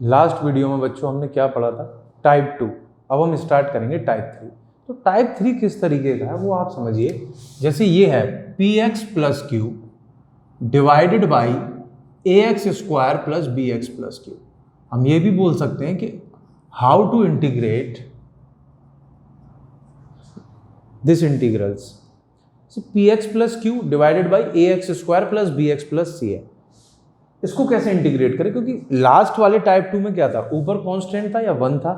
Last video में बच्चों हमने क्या पढ़ा था, टाइप 2। अब हम स्टार्ट करेंगे टाइप 3। तो टाइप 3 किस तरीके का है वो आप समझिए। जैसे ये है px plus Q divided by ax square plus bx plus Q. हम ये भी बोल सकते हैं कि how to integrate this integrals. px plus Q divided by ax square plus bx plus c है। इसको कैसे इंटीग्रेट करें, क्योंकि लास्ट वाले टाइप 2 में क्या था, ऊपर कांस्टेंट था या 1 था,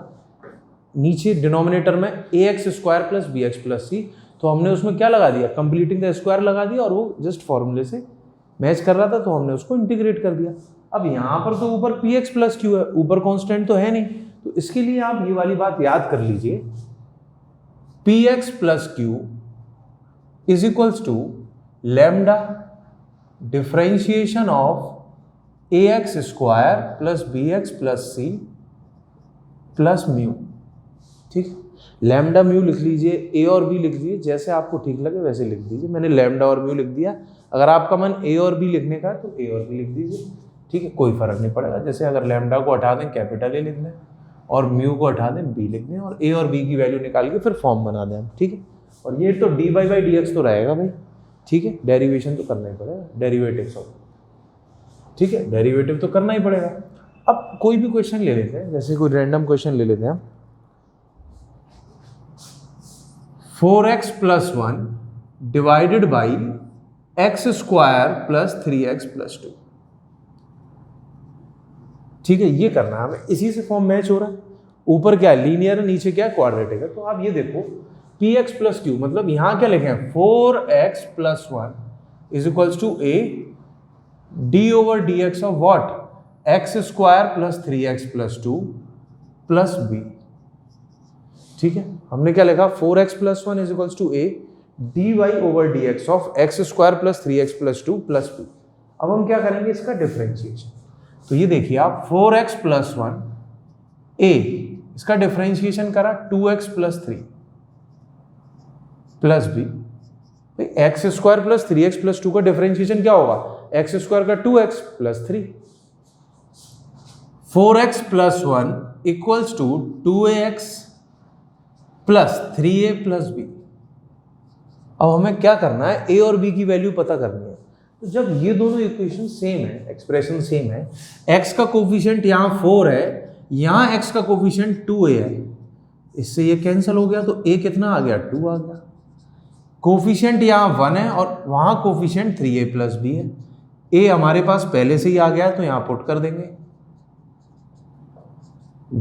नीचे डिनोमिनेटर में ax square plus bx plus c, तो हमने उसमें क्या लगा दिया, कंप्लीटिंग द स्क्वायर लगा दिया और वो जस्ट फॉर्मूले से मैच कर रहा था, तो हमने उसको इंटीग्रेट कर दिया। अब यहाँ पर तो ऊपर px प्लस क्यू है, ऊपर कांस्टेंट तो है नहीं, तो इसके लिए आप ये वाली बात याद कर लीजिए, px plus Q is equals to lambda differentiation of ax square plus bx plus c plus mu. ठीक, लैम्डा म्यू लिख लीजिए, a और b लिख लीजिए, जैसे आपको ठीक लगे वैसे लिख दीजिए। मैंने लैम्डा और म्यू लिख दिया। अगर आपका मन a और b लिखने का है तो a और b लिख दीजिए। ठीक है, कोई फर्क नहीं पड़ेगा। जैसे अगर लैम्डा को हटा दें कैपिटल A लिख दें और म्यू को हटा दें b लिख दें और a और b की वैल्यू निकाल के फिर फॉर्म बना दें हम। ठीक है, और ये तो dy बाई dx तो रहेगा भाई। ठीक है, डेरिवेशन तो करना ही पड़ेगा, डेरिवेटिव सब। ठीक है, डेरिवेटिव तो करना ही पड़ेगा। अब कोई भी क्वेश्चन ले लेते हैं, जैसे कोई रैंडम क्वेश्चन ले लेते हैं हम। 4x plus 1 divided by x square plus 3x plus 2। ठीक है, ये करना है हमें, इसी से फॉर्म मैच हो रहा है। ऊपर क्या है, लीनियर है, नीचे क्या है, क्वाड्रेटिक है। तो आप ये देखो px प्लस क्यू, मतलब यहां क्या लिखे हैं, 4x plus 1 is equals to a d over dx of what, X square plus 3x plus 2 plus b। ठीक है, हमने क्या लिखा, 4x plus 1 is equals to a dy over dx of X square plus 3x plus 2 plus b। अब हम क्या करेंगे, इसका डिफरेंशिएशन। तो ये देखिए आप 4x प्लस 1 a, इसका डिफरेंशिएशन करा 2x plus 3 plus b। X square plus 3x plus 2 का डिफरेंशिएशन क्या होगा, एक्स स्क्वायर का 2x plus 3। 4x plus 1 equals to 2ax plus 3a plus b। अब हमें क्या करना है, a और b की वैल्यू पता करनी है। तो जब ये दोनों इक्वेशन सेम है, एक्सप्रेशन सेम है, x का कोफिशिएंट यहाँ 4 है, यहाँ x का कोफिशिएंट 2a है, इससे ये कैंसिल हो गया, तो a कितना आ गया, 2 आ गया। कोफिशिएंट यहाँ 1 है और वहाँ कोफिशिएंट 3a प्लस b है। a हमारे पास पहले से ही आ गया है, तो यहाँ पुट कर देंगे।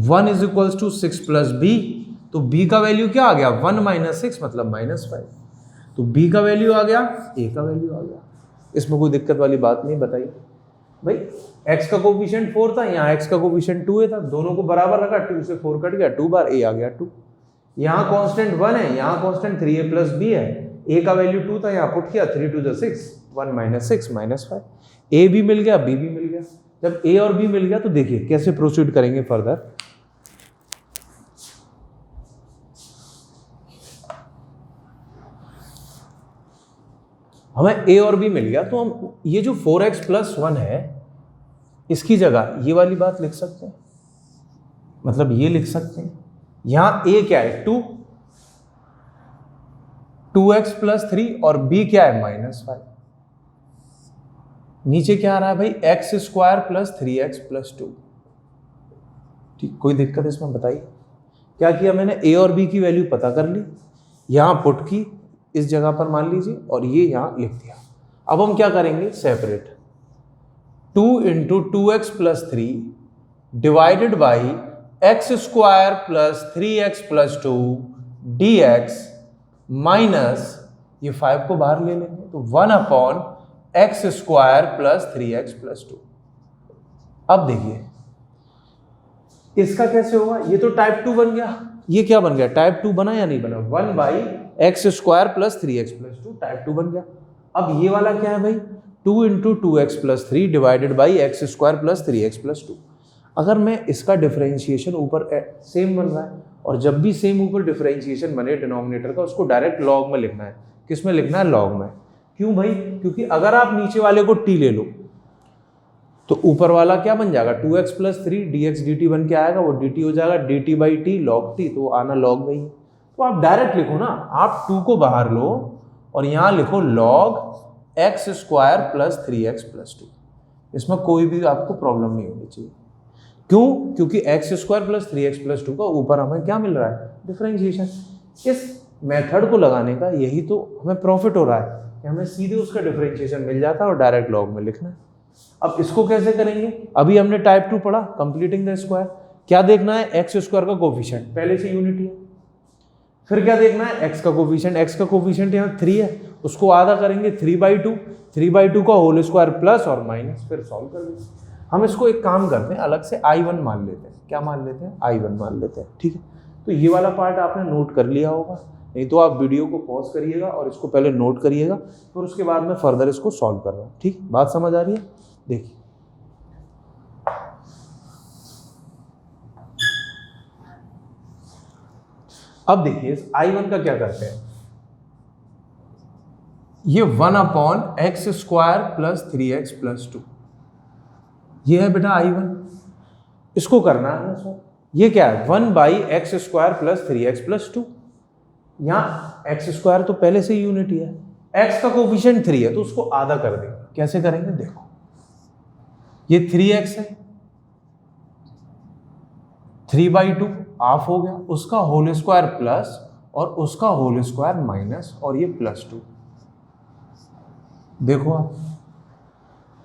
1 is equals to 6 plus b, तो b का वैल्यू क्या आ गया, 1 माइनस 6 मतलब -5। तो b का वैल्यू आ गया, a का वैल्यू आ गया। इसमें कोई दिक्कत वाली बात नहीं, बताइए भाई। x का कोफिशिएंट 4 था, यहाँ x का कोफिशिएंट 2a था, दोनों को बराबर रखा, 2 से 4 कट गया, 2 बार a आ गया 2। यहाँ कांस्टेंट 1 है, यहाँ कांस्टेंट 3a प्लस b है, a का वैल्यू 2 था, यहाँ पुट किया, 3 2 6, 1 माइनस 6 माइनस 5। a भी मिल गया, b भी मिल गया। जब a और b मिल गया तो देखिए कैसे प्रोसीड करेंगे फर्दर। हमें a और b मिल गया, तो हम ये जो 4x प्लस 1 है, इसकी जगह ये वाली बात लिख सकते हैं, मतलब ये लिख सकते हैं। यहां a क्या है, 2x प्लस 3 और b क्या है, -5। नीचे क्या आ रहा है भाई, x square plus 3x plus 2। ठीक, कोई दिक्कत इसमें बताइए। क्या किया मैंने, a और b की वैल्यू पता कर ली, यहां पुट की इस जगह पर मान लीजिए, और ये यहां लिख दिया। अब हम क्या करेंगे, separate. 2 into 2x plus 3 divided by x square plus 3x plus 2 dx minus ये 5 को बाहर ले लेंगे, तो 1 upon x square plus 3x plus 2। अब देखिए इसका कैसे होगा, ये तो टाइप 2 बन गया, ये क्या बन गया, टाइप 2 बना या नहीं बना, 1 by x square plus 3x plus 2 type 2 बन गया। अब ये वाला क्या है भाई, 2 into 2x plus 3 divided by x square plus 3x plus 2। अगर मैं इसका डिफरेंशिएशन ऊपर सेम बन रहा है, और जब भी सेम ऊपर डिफरेंशिएशन बने डिनोमिनेटर का, उसको डायरेक्ट लॉग में लिखना है। किस में लिखना है, लॉग में। क्यों भाई, क्योंकि अगर आप नीचे वाले को t ले लो तो ऊपर वाला क्या बन जाएगा 2x प्लस 3 dx dt बन के आएगा, वो dt हो जाएगा dt by T log t, तो वो आना log में ही है। तो आप डायरेक्ट लिखो ना, आप 2 को बाहर लो और यहाँ लिखो log x square plus 3x plus 2। इसमें कोई भी आपको प्रॉब्लम नहीं होनी चाहिए। क्यों? क्योंकि x square plus 3x plus 2 का ऊपर हमें क्या मिल रहा है, डिफरेंशिएशन। इस मेथड को लगाने का यही तो हमें प्रॉफिट हो रहा है कि हमें सीधे उसका डिफरेंशिएशन मिल जाता है और डायरेक्ट लॉग में लिखना है। अब इसको कैसे करेंगे? अभी हमने टाइप 2 पढ़ा, कंप्लीटिंग द स्क्वायर। क्या देखना है? एक्स स्क्वायर का कोफिशिएंट, पहले से यूनिटी है। फिर क्या देखना है? एक्स का कोफिशिएंट। एक्स का कोफिशिएंट यहाँ 3 है, उसको आधा करेंगे 3/2, 3/2 का होल स्क्वायर प्लस और माइनस, फिर सॉल्व कर देंगे। हम इसको एक काम करते हैं, अलग से I1 मान लेते हैं। क्या मान लेते हैं? I1 मान लेते हैं, ठीक है। तो ये वाला पार्ट आपने नोट कर लिया होगा, नहीं तो आप वीडियो को पॉज करिएगा और इसको पहले नोट करिएगा, फिर उसके बाद में फर्दर इसको सॉल्व कर रहा हूँ, ठीक। बात समझ आ रही है? देखिए, अब देखिए इस I1 का क्या करते हैं। ये 1/x square plus 3x plus 2, ये है बेटा I1। इसको करना है सर, ये क्या है? 1/x square plus 3x plus 2। यहाँ x स्क्वायर तो पहले से यूनिटी है, x का कोफिशिएंट 3 है तो उसको आधा कर देंगे। कैसे करेंगे? देखो, ये 3x है, 3/2 हाफ हो गया, उसका होल स्क्वायर प्लस और उसका होल स्क्वायर माइनस, और ये प्लस 2। देखो आप,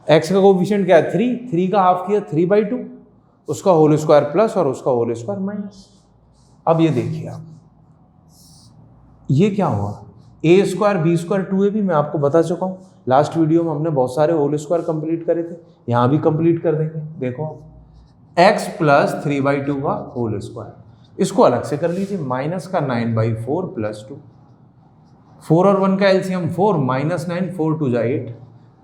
x का कोफिशिएंट क्या है? 3 का हाफ किया 3/2, उसका होल स्क्वायर प्लस और उसका होल स्क्वायर माइनस। अब ये देखिए आप, ये क्या हुआ? a square b square 2ab मैं आपको बता चुका हूँ, लास्ट वीडियो में हमने बहुत सारे होल स्क्वायर कंप्लीट करे थे, यहाँ भी कंप्लीट कर देंगे। देखो आप, x प्लस 3/2 का होल स्क्वायर, इसको अलग से कर लीजिए, माइनस का 9/4 प्लस 2, 4 और 1 का एलसीएम 4, माइनस 9, 4 2 जा 8,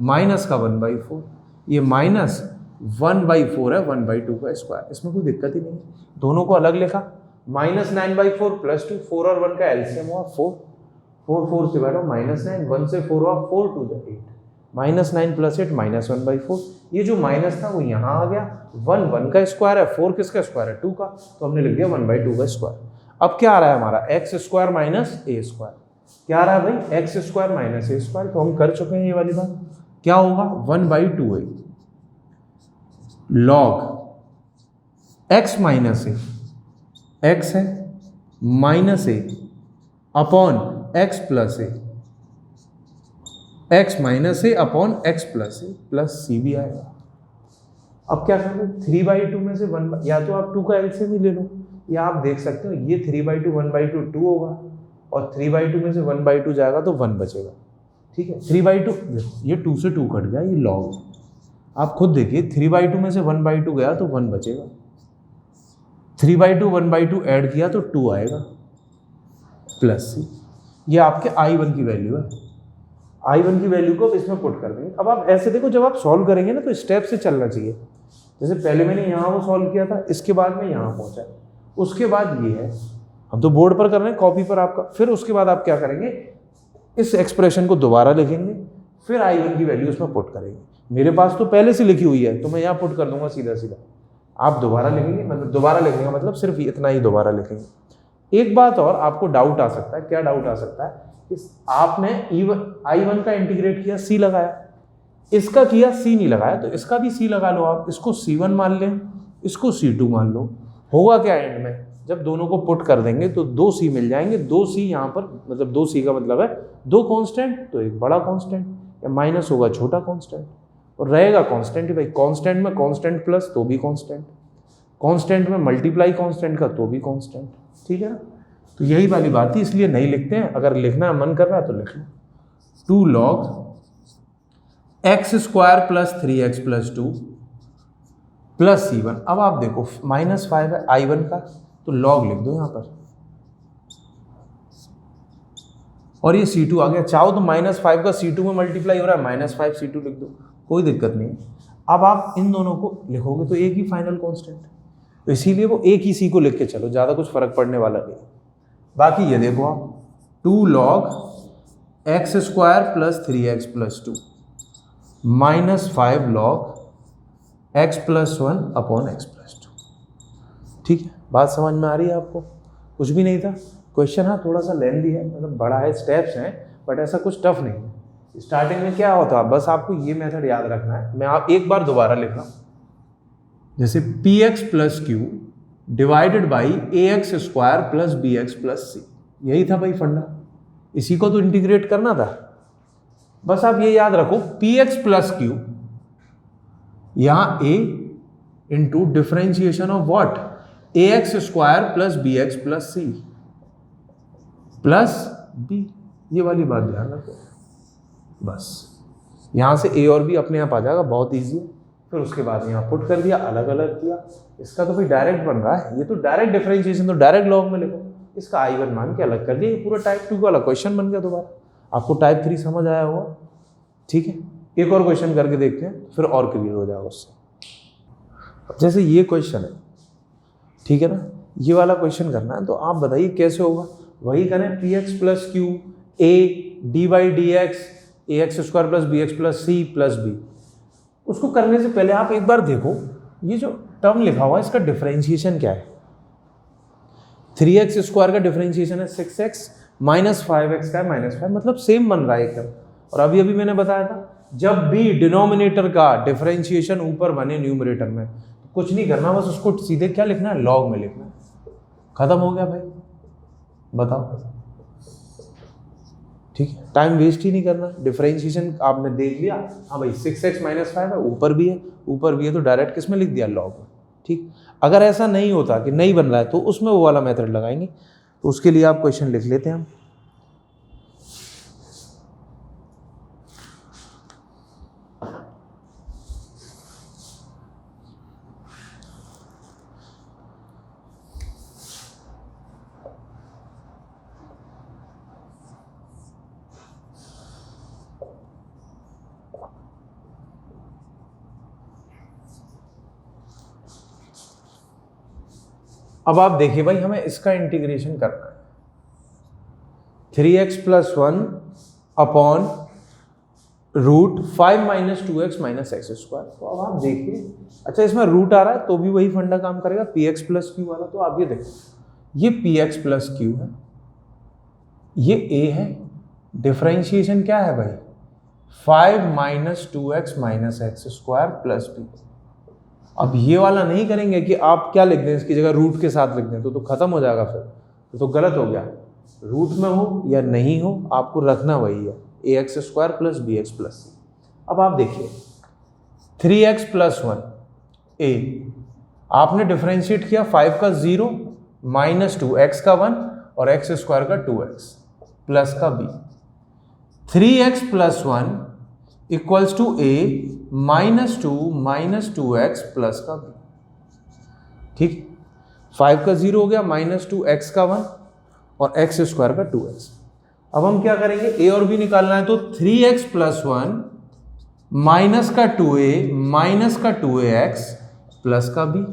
माइनस का 1/4, ये माइनस 1/4 है 1/2 का स्क्वायर, इसमें कोई दिक्कत ही नहीं, दोनों को अलग लिखा। माइनस 9/4 प्लस 2, 4 और 1 का एलसीएम हुआ 4, 4 4 से बैठो माइनस 9, 1 से 4 हुआ 4 2 जा 8, माइनस 9 प्लस 8 माइनस 1/4। ये जो माइनस था वो यहाँ आ गया, 1 का स्क्वायर है, 4 किसका स्क्वायर है? 2 का, तो हमने लिख दिया 1/2 का स्क्वायर। अब क्या आ रहा है हमारा? एक्स स्क्वायर माइनस ए स्क्वायर। क्या आ रहा है भाई? एक्स स्क्वायर माइनस ए स्क्वायर, तो हम कर चुके हैं ये वाली बात। क्या होगा? 1/2 है लॉग एक्स माइनस ए, एक्स है माइनस ए अपॉन एक्स प्लस ए, एक्स माइनस ए अपॉन एक्स प्लस ए प्लस सी भी आएगा। अब क्या करेंगे? 3/2 में से 1, या तो आप 2 का एलसीएम ही ले लो, या आप देख सकते हो ये 3/2 1/2 2 होगा, और 3/2 में से 1/2 जाएगा तो 1 बचेगा, ठीक है। 3/2, ये 2 से 2 कट गया, ये लॉग, आप खुद देखिए 3/2 में से 1/2 गया तो 1 बचेगा, 3/2 1/2 ऐड किया तो 2 आएगा प्लस सी। ये आपके I1 की वैल्यू है। I1 की वैल्यू को अब इसमें पुट कर देंगे। अब आप ऐसे देखो, जब आप सॉल्व करेंगे ना तो स्टेप से चलना चाहिए। जैसे पहले मैंने यहाँ वो सॉल्व किया था, इसके बाद में यहाँ पहुँचा, उसके बाद ये है, हम तो बोर्ड पर कर रहे हैं, कॉपी पर आपका। फिर उसके बाद आप क्या करेंगे? इस एक्सप्रेशन को दोबारा लिखेंगे, फिर I1 की वैल्यू उसमें पुट करेंगे। मेरे पास तो पहले से लिखी हुई है तो मैं यहाँ पुट कर दूंगा सीधा सीधा, आप दोबारा लिखेंगे, मतलब दोबारा लिखने का मतलब सिर्फ इतना ही दोबारा लिखेंगे। एक बात और आपको डाउट आ सकता है, क्या डाउट आ सकता है? आपने I1 का इंटीग्रेट किया, C लगाया, इसका किया C नहीं लगाया, तो इसका भी C लगा लो आप, इसको C1 मान लें, इसको C2 मान लो। होगा क्या एंड में? जब दोनों को पुट कर देंगे तो 2C मिल जाएंगे। 2C यहाँ पर, मतलब 2C का मतलब है 2 कांस्टेंट, तो एक बड़ा कांस्टेंट, या माइनस होगा छोटा कांस्टेंट, और रहेगा कांस्टेंट ही भाई। कांस्टेंट में कांस्टेंट प्लस तो भी कांस्टेंट, कांस्टेंट में मल्टीप्लाई कांस्टेंट का तो भी कांस्टेंट, ठीक है ना। तो यही वाली बात है, इसलिए नहीं लिखते हैं, अगर लिखना मन कर रहा है तो लिख लो। 2 log x square plus 3x plus 2 plus C1। अब आप देखो -5 है I1 का, तो log लिख दो यहाँ पर, और ये C2 आ गया। चाहो तो -5 का C2 में मल्टीप्लाई हो रहा है, -5 C2 लिख दो, कोई दिक्कत नहीं। अब आप इन दोनों को लिखोगे तो एक ही फाइनल कांस्टेंट, तो इसीलिए वो एक ही C को लिख के चलो, ज़्यादा कुछ फर्क पड़ने वाला नहीं। बाकी ये देखो आप, 2 log x square plus 3x plus 2 -5 log x plus 1 upon x plus 2। ठीक है, बात समझ में आ रही है आपको? कुछ भी नहीं था क्वेश्चन। हाँ थोड़ा सा लेंथी है, मतलब बड़ा है, स्टेप्स हैं, बट ऐसा कुछ टफ नहीं है। स्टार्टिंग में क्या होता है, बस आपको ये मेथड याद रखना है। मैं आप एक बार दोबारा लिख रहा हूँ, जैसे P X plus Q divided by A X square plus B X plus C. यही था भाई फंडा, इसी को तो इंटीग्रेट करना था। बस आप ये याद रखो, पी एक्स प्लस क्यू, यहां A into differentiation of what, A X square plus B X plus C plus B. ये वाली बात ध्यान रखो। बस यहां से ए और बी अपने आप आ जाएगा, बहुत ईजी है। फिर उसके बाद यहाँ पुट कर दिया, अलग अलग किया। इसका तो भाई डायरेक्ट बन रहा है, ये तो डायरेक्ट डिफरेंशिएशन, तो डायरेक्ट लॉग में लिखो। इसका आई वन मान के अलग कर दिया, ये पूरा टाइप 2 वाला क्वेश्चन बन गया दोबारा। आपको टाइप 3 समझ आया होगा। ठीक है, एक और क्वेश्चन करके देखते हैं, फिर और क्लियर हो जाएगा उससे। जैसे ये क्वेश्चन है, ठीक है ना, ये वाला क्वेश्चन करना है, तो आप बताइए कैसे होगा। वही करें, P X plus Q A D by D X A X square plus B X plus C plus B. उसको करने से पहले आप एक बार देखो, ये जो टर्म लिखा हुआ है इसका डिफरेंशिएशन क्या है। 3x स्क्वायर का डिफरेंशिएशन है 6x, माइनस 5x का है माइनस 5, मतलब सेम बन रहा है एकदम। और अभी अभी मैंने बताया था, जब भी डिनोमिनेटर का डिफरेंशिएशन ऊपर बने न्यूमरेटर में, कुछ नहीं करना, बस उसको सीधे क्या लिखना है, लॉग में लिखना है। खत्म हो गया भाई, बताओ। ठीक है, टाइम वेस्ट ही नहीं करना। डिफरेंशिएशन आपने देख लिया, हाँ भाई 6x माइनस 5 है, ऊपर भी है, तो डायरेक्ट किस में लिख दिया, लॉग में। ठीक, अगर ऐसा नहीं होता कि नहीं बन रहा है, तो उसमें वो वाला मेथड लगाएंगे। तो उसके लिए आप क्वेश्चन लिख लेते हैं हम। अब आप देखिए भाई, हमें इसका इंटीग्रेशन करना है। 3x plus 1 upon root 5 minus 2x minus X square. तो अब आप देखिए, अच्छा इसमें रूट आ रहा है तो भी वही फंडा काम करेगा, पी एक्स प्लस क्यू वाला। तो आप ये देखो, ये पी एक्स प्लस क्यू है, ये ए है, डिफरेंशिएशन क्या है भाई, 5 minus 2x minus X square plus B. अब ये वाला नहीं करेंगे कि आप क्या लिख दें, इसकी जगह रूट के साथ लिख दें, तो खत्म हो जाएगा, फिर तो गलत हो गया। रूट में हो या नहीं हो, आपको रखना वही है, A X square plus B X plus C. अब आप देखिए, 3x प्लस 1 ए, आपने डिफरेंशिएट किया 5 का 0 माइनस 2 एक्स का 1 और एक्स स्क्वायर का 2x प्लस का b। 3x plus 1 equals to A minus 2 X plus का b। ठीक, 5 का 0 हो गया, माइनस 2 एक्स का 1 और एक्स स्क्वायर का 2x। अब हम क्या करेंगे, ए और बी निकालना है, तो 3x प्लस 1 माइनस का 2a माइनस का 2ax प्लस का b।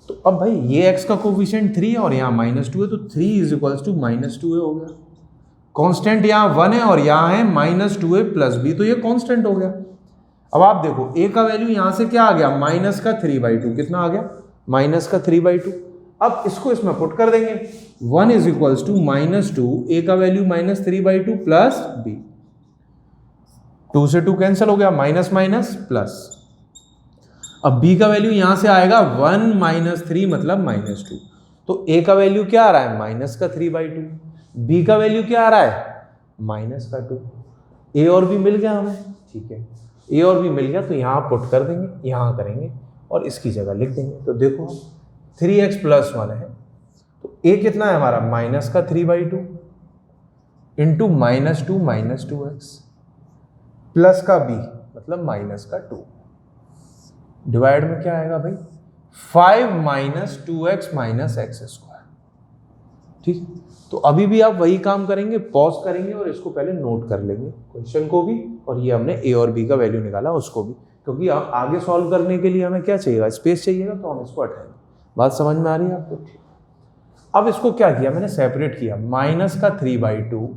तो अब भाई ये x का कोफिशिएंट 3 है और यहाँ माइनस 2 है, तो 3 is equals to minus 2a हो गया। कांस्टेंट यहाँ 1 है और यहाँ है माइनस 2a प्लस b, तो ये कांस्टेंट हो गया। अब आप देखो, a का वैल्यू यहाँ से क्या आ गया, माइनस का 3/2। कितना आ गया, माइनस का 3/2। अब इसको इसमें पुट कर देंगे, 1 is equals to minus 2, a का वैल्यू माइनस 3/2 प्लस b। 2 से 2 कैंसिल हो गया, माइनस माइनस प्लस। अब b का वैल्यू यहां से आएगा 1 माइनस 3 मतलब माइनस 2। तो a का वैल्यू क्या आ रहा है, माइनस का 3/2। b का वैल्यू क्या आ रहा है, माइनस का 2। a और b मिल गया हमें, ठीक है, a और b मिल गया, तो यहाँ पुट कर देंगे, यहाँ करेंगे और इसकी जगह लिख देंगे। तो देखो 3x प्लस 1 है, तो a कितना है हमारा, माइनस का 3/2 into minus 2 minus 2x plus का b मतलब माइनस का 2। डिवाइड में क्या आएगा भाई, 5 minus 2x minus X square. ठीक, तो अभी भी आप वही काम करेंगे, पॉज करेंगे और इसको पहले नोट कर लेंगे, क्वेश्चन को भी, और ये हमने ए और बी का वैल्यू निकाला उसको भी, क्योंकि अब आगे सॉल्व करने के लिए हमें क्या चाहिएगा, स्पेस चाहिएगा, तो हम इसको हटाएंगे। बात समझ में आ रही है आपको? अब इसको क्या किया मैंने, सेपरेट किया, माइनस का 3/2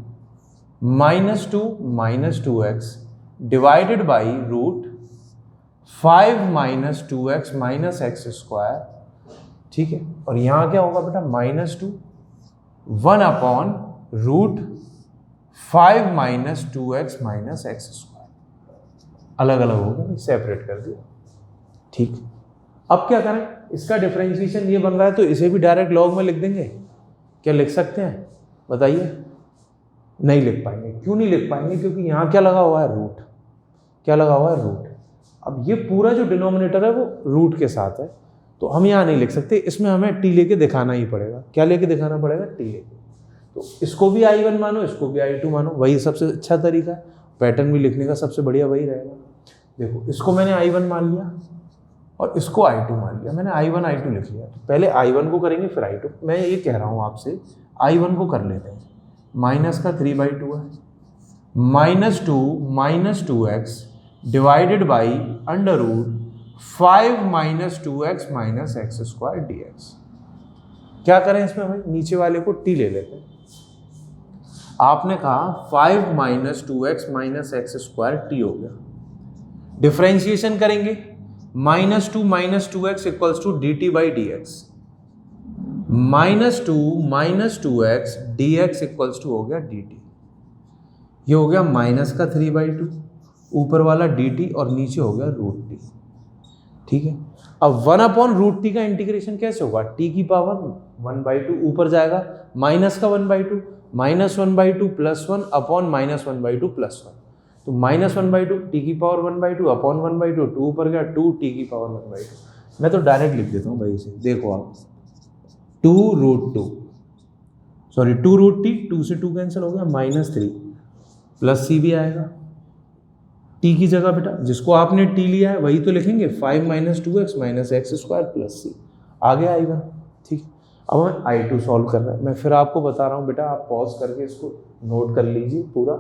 minus 2 minus 2x divided by root 5 minus 2x minus X square, ठीक है, और यहाँ क्या होगा बेटा -2 1 upon root 5 minus 2x minus X square, अलग अलग हो गया, सेपरेट कर दिया, ठीक। अब क्या करें, इसका डिफरेंशिएशन ये बन रहा है तो इसे भी डायरेक्ट लॉग में लिख देंगे, क्या लिख सकते हैं बताइए? नहीं लिख पाएंगे। क्यों नहीं लिख पाएंगे? क्योंकि यहाँ क्या लगा हुआ है, रूट, क्या लगा हुआ है, रूट। अब ये पूरा जो डिनोमिनेटर है वो रूट के साथ है, तो हम यहाँ नहीं लिख सकते, इसमें हमें टी लेके दिखाना ही पड़ेगा। क्या लेके दिखाना पड़ेगा? टी लेके। तो इसको भी I1 मानो, इसको भी I2 मानो, वही सबसे अच्छा तरीका है, पैटर्न भी लिखने का सबसे बढ़िया वही रहेगा। देखो इसको मैंने I1 मान लिया और इसको I2 मान लिया, मैंने I1 I2 लिख लिया। तो पहले I1 को करेंगे फिर I2। मैं ये कह रहा हूँ आपसे, I1 को कर लेते हैं, माइनस का 3/2 है, -2 minus 2x divided by under root 5 minus 2x minus X square dx। क्या करें इसमें भाई, नीचे वाले को t ले लेते हैं। आपने कहा 5 minus 2x minus X square t हो गया, डिफरेंशिएशन करेंगे, -2 minus 2x equals to dt by dx, -2 minus 2x dx equals to हो गया dt। ये हो गया माइनस का 3/2, ऊपर वाला dt और नीचे हो गया रूट टी, ठीक है। अब 1 अपॉन रूट टी का इंटीग्रेशन कैसे होगा, t की पावर 1/2 ऊपर जाएगा, माइनस का 1/2, -1/2 प्लस 1 अपॉन -1/2 प्लस 1, तो -1/2 t की पावर 1/2 अपॉन 1/2, 2 ऊपर गया 2 t की पावर 1/2। मैं तो डायरेक्ट लिख देता हूँ भाई इसे, देखो आप 2√2, सॉरी 2√t, 2 से 2 कैंसिल हो गया, -3 प्लस c भी आएगा, t की जगह बेटा जिसको आपने t लिया है वही तो लिखेंगे, 5 minus 2x minus X square plus c, आ गया I1, ठीक। अब हमें I2 सॉल्व कर रहे हैं, मैं फिर आपको बता रहा हूँ बेटा, आप पॉज करके इसको नोट कर लीजिए पूरा,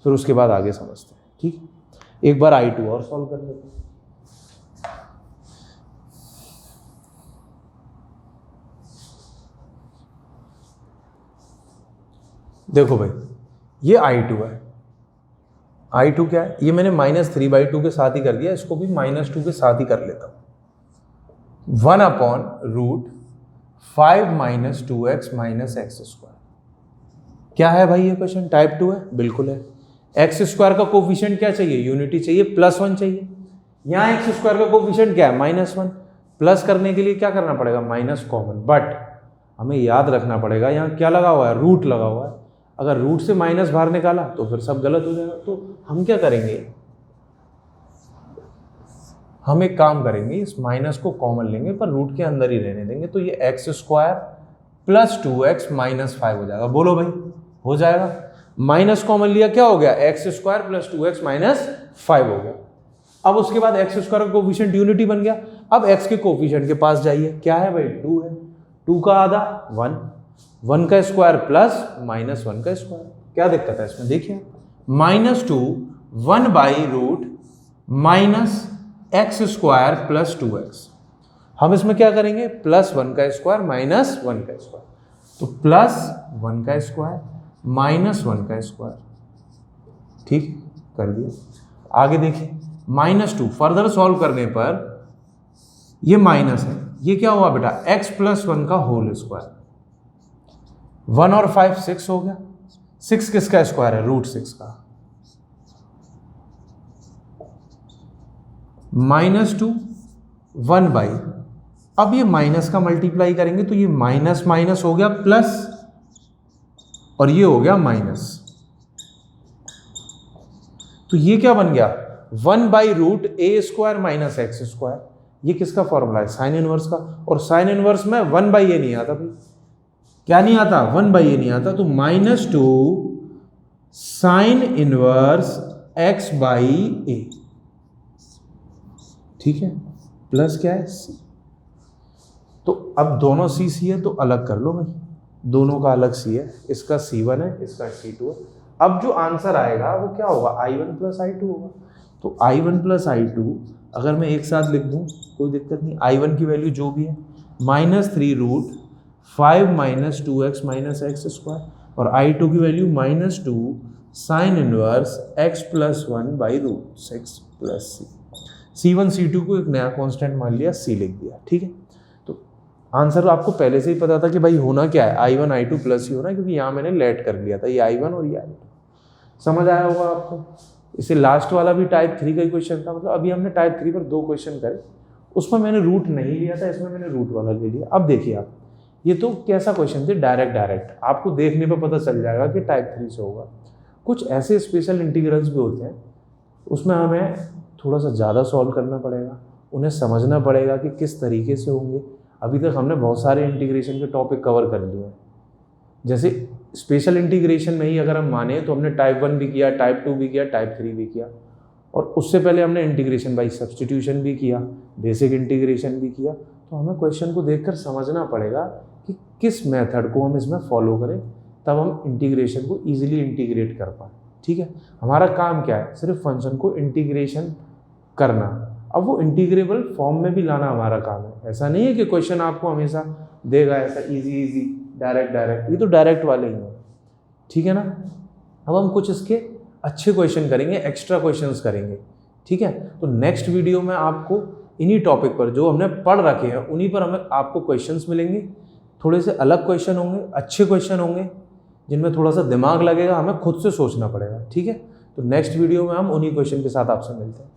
फिर उसके बाद आगे समझते हैं, ठीक। एक बार I2 और सॉल्व कर लेते हैं। देखो भाई ये I2 है, I2 क्या है, ये मैंने -3/2 के साथ ही कर दिया, इसको भी -2 के साथ ही कर लेता हूँ। 1 upon root 5 minus 2x minus X square, क्या है भाई ये क्वेश्चन, टाइप 2 है, बिल्कुल है। एक्स स्क्वायर का कोफिशिएंट क्या चाहिए, यूनिटी चाहिए, +1 चाहिए। यहाँ एक्स स्क्वायर का कोफिशिएंट क्या है, -1, प्लस करने के लिए क्या करना पड़ेगा, माइनस कॉमन, बट हमें याद रखना पड़ेगा यहाँ क्या लगा हुआ है, रूट लगा हुआ है। अगर रूट से माइनस बाहर निकाला तो फिर सब गलत हो जाएगा। तो हम क्या करेंगे, हम एक काम करेंगे, इस माइनस को कॉमन लेंगे पर रूट के अंदर ही रहने देंगे, तो ये x square plus 2x minus 5 हो जाएगा। बोलो भाई, हो जाएगा। माइनस कॉमन लिया, क्या हो गया, x square plus 2x minus 5 हो गया। अब उसके बाद एक्स स्क्वायर का कोफिशिएंट यूनिटी बन गया। अब एक्स के कोफिशिएंट के पास जाइए, क्या है भाई, 2 है, 2 का आधा 1, 1 का स्क्वायर प्लस -1 का स्क्वायर, क्या दिक्कत है इसमें, देखिए -2 1/रूट minus X square plus 2x। हम इसमें क्या करेंगे, +1 का स्क्वायर -1 का स्क्वायर, तो +1 का स्क्वायर -1 का स्क्वायर, ठीक कर दिया। आगे देखिए -2 फर्दर सॉल्व करने पर ये माइनस है, ये क्या हुआ बेटा, x + 1 का होल स्क्वायर, 1 और 5 6 हो गया। 6 किसका स्क्वायर है, √6 का, -2 1/, अब ये माइनस का मल्टीप्लाई करेंगे तो ये माइनस माइनस हो गया प्लस, और ये हो गया माइनस, तो ये क्या बन गया, 1/√a² माइनस एक्स स्क्वायर। ये किसका फॉर्मूला है, साइन इनवर्स का, और साइन इनवर्स में 1/a नहीं आता भाई, क्या नहीं आता, 1/a नहीं आता, तो -2 साइन इनवर्स x/a, ठीक है, प्लस क्या है c। तो अब दोनों c है तो अलग कर लो भाई, दोनों का अलग c है, इसका c1 है, इसका c2 है। अब जो आंसर आएगा वो क्या होगा, I1 + I2 होगा। तो I1 + I2 अगर मैं एक साथ लिख दूं कोई दिक्कत नहीं, I1 की वैल्यू जो भी है -3√5 minus 2x minus X square, और I2 की value -2 sine inverse x + 1/√6 + c। C1 C2 को एक नया कांस्टेंट मान लिया, C लिख दिया, ठीक है। तो आंसर आपको पहले से ही पता था कि भाई होना क्या है, I1 I2 प्लस ही होना है, क्योंकि यहाँ मैंने लेट कर लिया था, ये I1 और ये I2। समझ आया होगा आपको। इससे लास्ट वाला भी टाइप 3 का ही क्वेश्चन था, मतलब अभी हमने टाइप 3 पर 2 क्वेश्चन करे, उसमें मैंने रूट नहीं लिया था, इसमें मैंने रूट वाला ले लिया। अब देखिए आप, ये तो कैसा क्वेश्चन थे, डायरेक्ट आपको देखने पे पता चल जाएगा कि टाइप 3 से होगा। कुछ ऐसे स्पेशल इंटीग्रल्स भी होते हैं, उसमें हमें थोड़ा सा ज़्यादा सॉल्व करना पड़ेगा, उन्हें समझना पड़ेगा कि किस तरीके से होंगे। अभी तक हमने बहुत सारे इंटीग्रेशन के टॉपिक कवर कर लिए हैं। जैसे स्पेशल इंटीग्रेशन में ही अगर हम माने तो हमने टाइप 1 भी किया, टाइप 2 भी किया, टाइप 3 भी किया, और उससे पहले हमने इंटीग्रेशन बाई सब्स्टिट्यूशन भी किया, बेसिक इंटीग्रेशन भी किया। तो हमें क्वेश्चन को देखकर समझना पड़ेगा कि किस मेथड को हम इसमें फॉलो करें, तब हम इंटीग्रेशन को ईजिली इंटीग्रेट कर पाए, ठीक है। हमारा काम क्या है, सिर्फ फंक्शन को इंटीग्रेशन करना। अब वो इंटीग्रेबल फॉर्म में भी लाना हमारा काम है। ऐसा नहीं है कि क्वेश्चन आपको हमेशा देगा ऐसा इजी डायरेक्ट, ये तो डायरेक्ट वाले ही हैं, ठीक है ना। अब हम कुछ इसके अच्छे क्वेश्चन करेंगे, एक्स्ट्रा क्वेश्चंस करेंगे, ठीक है। तो नेक्स्ट वीडियो में आपको इन्हीं टॉपिक पर जो हमने पढ़ रखे हैं उन्हीं पर हमें आपको क्वेश्चंस मिलेंगे। थोड़े से अलग क्वेश्चन होंगे, अच्छे क्वेश्चन होंगे, जिनमें थोड़ा सा दिमाग लगेगा, हमें खुद से सोचना पड़ेगा, ठीक है। तो नेक्स्ट वीडियो में हम उन्हीं क्वेश्चन के साथ आपसे मिलते हैं।